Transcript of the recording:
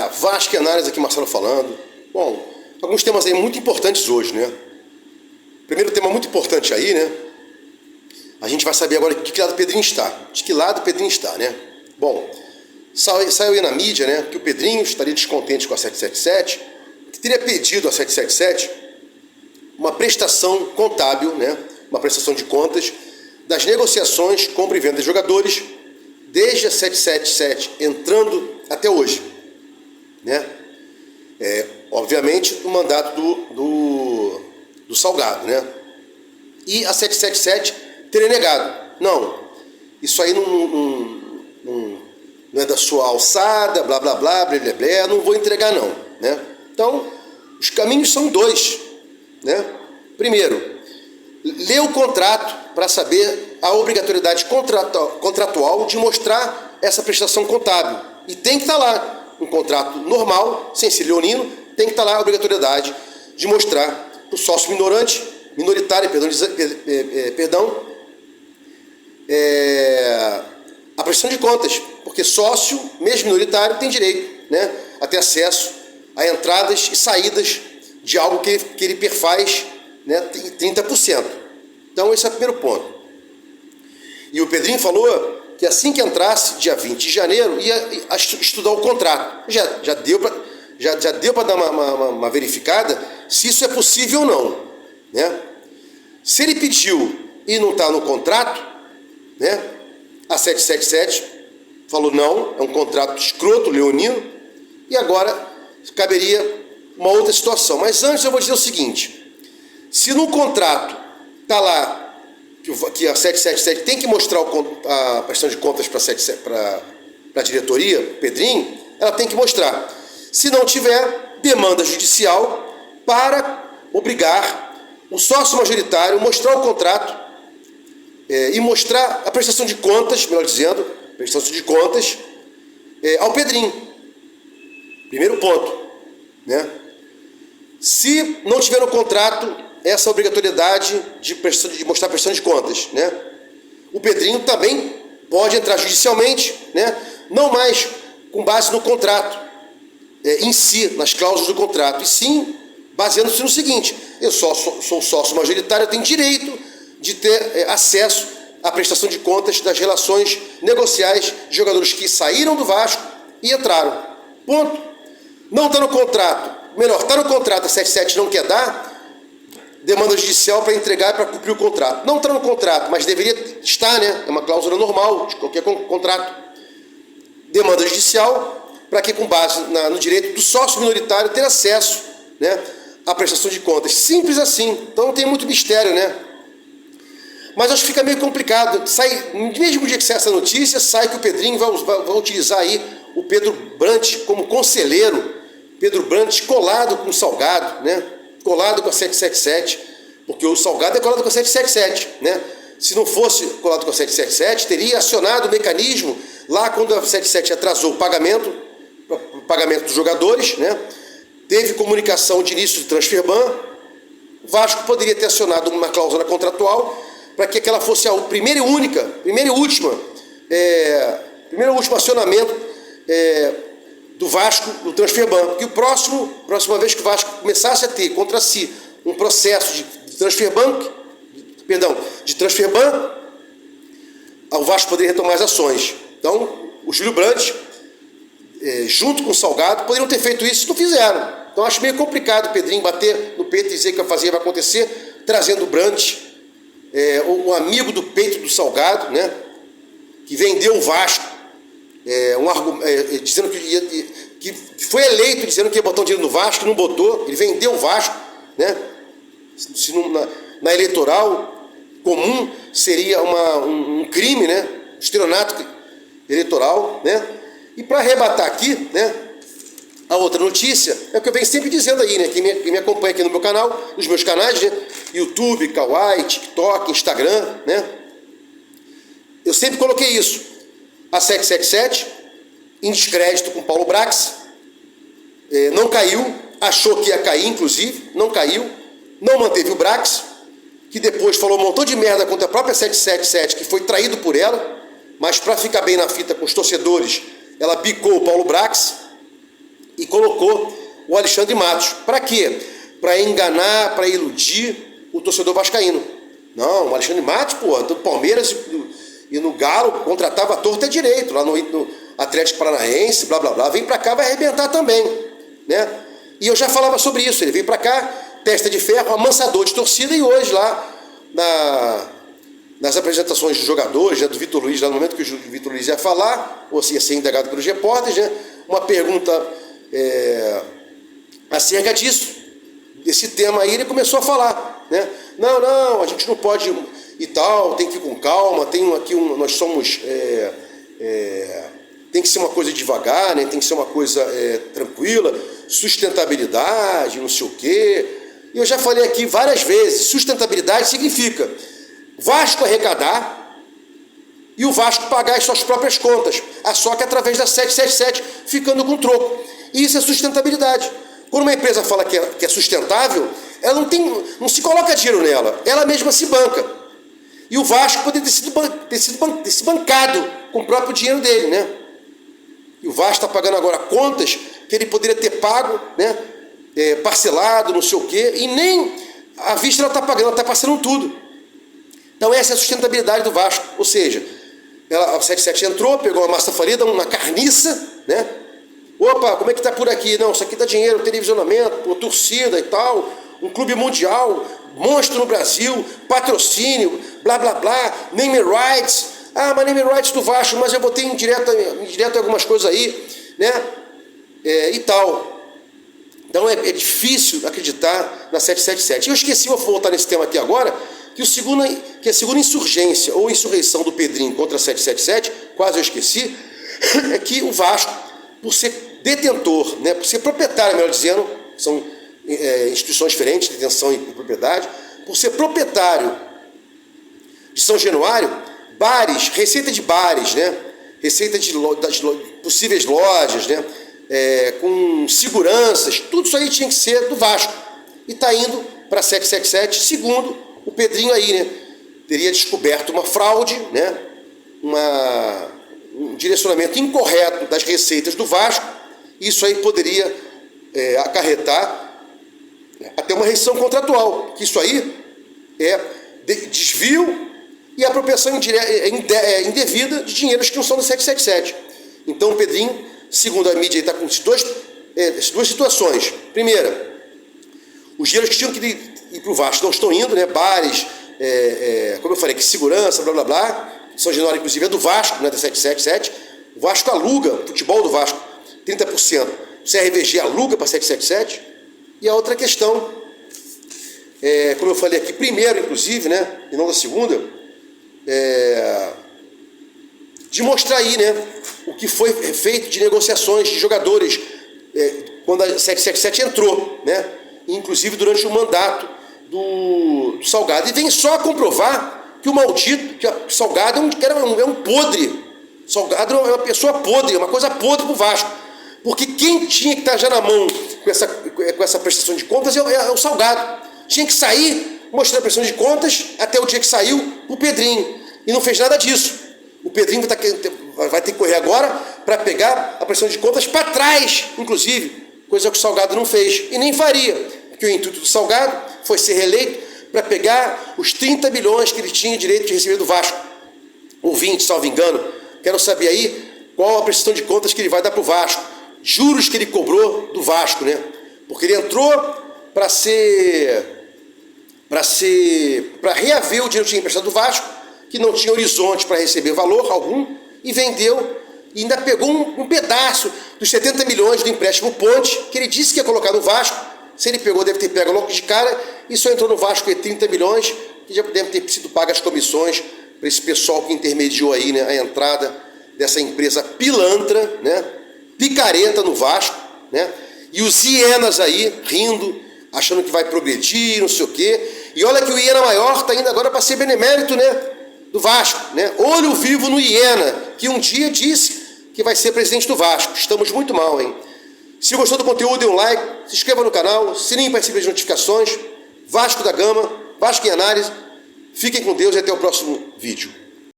Vascaínares aqui, Marcelo falando. Bom, alguns temas aí muito importantes hoje, né? Primeiro tema muito importante aí, né? A gente vai saber agora de que lado o Pedrinho está. De que lado o Pedrinho está, né? Bom, saiu aí na mídia, né, que o Pedrinho estaria descontente com a 777, que teria pedido a 777 uma prestação contábil, né, uma prestação de contas das negociações, compra e venda de jogadores, desde a 777 entrando até hoje, né? Obviamente, o mandato do Salgado, né? E a 777 teria negado. Não, isso aí não é da sua alçada, blá, blá, blá, blá, blá, blá, não vou entregar não, né? Então, os caminhos são dois, né? Primeiro, lê o contrato para saber a obrigatoriedade contratual de mostrar essa prestação contábil. E tem que estar lá, um contrato normal, sem ser leonino, tem que estar lá a obrigatoriedade de mostrar para o sócio minoritário, a prestação de contas, porque sócio, mesmo minoritário, tem direito, né, a ter acesso a entradas e saídas de algo que ele perfaz, né, 30%. Então esse é o primeiro ponto. E o Pedrinho falou que assim que entrasse, dia 20 de janeiro, ia estudar o contrato. Já deu para dar uma verificada se isso é possível ou não, né? Se ele pediu e não está no contrato, né, a 777 falou não, é um contrato escroto, leonino, e agora caberia uma outra situação. Mas antes eu vou dizer o seguinte: se no contrato está lá que a 777 tem que mostrar a prestação de contas para a diretoria, Pedrinho, ela tem que mostrar. Se não tiver, demanda judicial para obrigar o sócio majoritário a mostrar o contrato e mostrar a prestação de contas, melhor dizendo, prestação de contas ao Pedrinho. Primeiro ponto, né? Se não tiver no contrato essa obrigatoriedade de mostrar a prestação de contas, né, o Pedrinho também pode entrar judicialmente, né, não mais com base no contrato em si, nas cláusulas do contrato, e sim baseando-se no seguinte: eu sou sócio majoritário, eu tenho direito de ter acesso à prestação de contas das relações negociais de jogadores que saíram do Vasco e entraram. Ponto. Não está no contrato, melhor, está no contrato, a 77 não quer dar, demanda judicial para entregar e para cumprir o contrato. Não está no contrato, mas deveria estar, né? É uma cláusula normal de qualquer contrato. Demanda judicial para que, com base no direito do sócio minoritário, ter acesso, né, à prestação de contas. Simples assim. Então não tem muito mistério, né? Mas acho que fica meio complicado. Sai, mesmo dia que sai essa notícia, sai que o Pedrinho vai utilizar aí o Pedro Brant como conselheiro. Pedro Brant colado com o Salgado, né? Colado com a 777, porque o Salgado é colado com a 777, né? Se não fosse colado com a 777, teria acionado o mecanismo lá quando a 777 atrasou o pagamento dos jogadores, né? Teve comunicação de início do transferban, o Vasco poderia ter acionado uma cláusula contratual para que aquela fosse a primeira e último acionamento do Vasco no transferban, porque próxima vez que o Vasco começasse a ter contra si um processo de transferban, o Vasco poderia retomar as ações. Então, o Júlio Brandt, junto com o Salgado, poderiam ter feito isso e não fizeram. Então, acho meio complicado o Pedrinho bater no peito e dizer que vai acontecer, trazendo o Brandt, o amigo do peito do Salgado, né, que vendeu o Vasco, dizendo que foi eleito dizendo que ia botar o dinheiro no Vasco, não botou, ele vendeu o Vasco, né? Se na eleitoral comum seria um crime, né? Estelionato eleitoral, né? E para arrebatar aqui, né, a outra notícia é o que eu venho sempre dizendo aí, né? Quem me acompanha aqui no meu canal, nos meus canais, né? YouTube, Kawaii, TikTok, Instagram, né? Eu sempre coloquei isso. A 777, em descrédito com Paulo Brax, não caiu, achou que ia cair, inclusive, não caiu, não manteve o Brax, que depois falou um montão de merda contra a própria 777, que foi traído por ela, mas para ficar bem na fita com os torcedores, ela bicou o Paulo Brax, e colocou o Alexandre Matos. Para quê? Para enganar, para iludir o torcedor vascaíno. Não, o Alexandre Matos, pô, do Palmeiras e no Galo, contratava a torta direito, lá no Atlético Paranaense, blá blá blá, vem para cá, vai arrebentar também, né? E eu já falava sobre isso, ele veio para cá, testa de ferro, amansador de torcida, e hoje lá nas apresentações dos jogadores, né, do Vitor Luiz, lá no momento que o Vitor Luiz ia falar, ou ia ser indagado pelos repórteres, né, uma pergunta acerca disso, desse tema aí, ele começou a falar, né? Não, a gente não pode e tal, tem que ir com calma, nós somos, tem que ser uma coisa devagar, né? Tem que ser uma coisa tranquila, sustentabilidade, não sei o quê. E eu já falei aqui várias vezes, sustentabilidade significa Vasco arrecadar e o Vasco pagar as suas próprias contas, só que através da 777, ficando com troco. E isso é sustentabilidade. Quando uma empresa fala que é sustentável, ela não se coloca dinheiro nela, ela mesma se banca. E o Vasco poderia ter sido bancado com o próprio dinheiro dele, né? E o Vasco está pagando agora contas que ele poderia ter pago, né? Parcelado, não sei o quê, e nem à vista ela está pagando, ela está parcelando tudo. Então essa é a sustentabilidade do Vasco. Ou seja, a 77 entrou, pegou uma massa falida, uma carniça, né? Opa, como é que tá por aqui? Não, isso aqui dá dinheiro, televisionamento, torcida e tal, um clube mundial, monstro no Brasil, patrocínio, blá blá blá, name rights. Ah, mas name rights do Vasco, mas eu botei indireto algumas coisas aí, né? E tal. Então é difícil acreditar na 777. Eu esqueci, vou voltar nesse tema aqui agora, que a segunda insurgência ou insurreição do Pedrinho contra a 777, quase eu esqueci, é que o Vasco, por ser detentor, né, por ser proprietário, melhor dizendo, são instituições diferentes, detenção e propriedade, por ser proprietário de São Januário, bares, receita de bares, né, receita das possíveis lojas, né, com seguranças, tudo isso aí tinha que ser do Vasco. E está indo para 777, segundo o Pedrinho aí, né, teria descoberto uma fraude, né, um direcionamento incorreto das receitas do Vasco. Isso aí poderia acarretar até uma rescisão contratual, que isso aí é desvio e apropriação indevida de dinheiros que não são do 777. Então o Pedrinho, segundo a mídia, está com duas situações. Primeira, os dinheiros que tinham que ir para o Vasco não estão indo, né? Bares, como eu falei, que segurança, blá blá blá. São Januário, inclusive, é do Vasco, não é da 777. O Vasco aluga, o futebol do Vasco, 30%. O CRVG aluga para 777. E a outra questão, como eu falei aqui, primeiro, inclusive, né, e não da segunda, de mostrar aí, né, o que foi feito de negociações de jogadores quando a 777 entrou, né, inclusive durante o mandato do Salgado. E vem só a comprovar que o maldito, que o Salgado é um podre. Salgado é uma pessoa podre, é uma coisa podre para o Vasco. Porque quem tinha que estar já na mão com essa prestação de contas é o Salgado. Tinha que sair mostrando a prestação de contas até o dia que saiu o Pedrinho. E não fez nada disso. O Pedrinho vai ter que correr agora para pegar a prestação de contas para trás, inclusive, coisa que o Salgado não fez e nem faria. Porque o intuito do Salgado foi ser reeleito para pegar os 30 milhões que ele tinha direito de receber do Vasco. Ouvinte, salvo engano, quero saber aí qual a prestação de contas que ele vai dar para o Vasco. Juros que ele cobrou do Vasco, né? Porque ele entrou para reaver o dinheiro que tinha emprestado do Vasco, que não tinha horizonte para receber valor algum, e vendeu, e ainda pegou um pedaço dos 70 milhões do empréstimo Ponte, que ele disse que ia colocar no Vasco. Se ele pegou, deve ter pego logo de cara, e só entrou no Vasco 30 milhões, que já deve ter sido pagas as comissões para esse pessoal que intermediou aí, né, a entrada dessa empresa pilantra, né, picareta no Vasco, né, e os hienas aí rindo, achando que vai progredir, não sei o quê. E olha que o hiena maior está indo agora para ser benemérito, né, do Vasco, né, olho vivo no hiena, que um dia disse que vai ser presidente do Vasco. Estamos muito mal, hein? Se gostou do conteúdo, dê um like, se inscreva no canal, sininho para receber as notificações. Vasco da Gama, Vasco em Análise. Fiquem com Deus e até o próximo vídeo.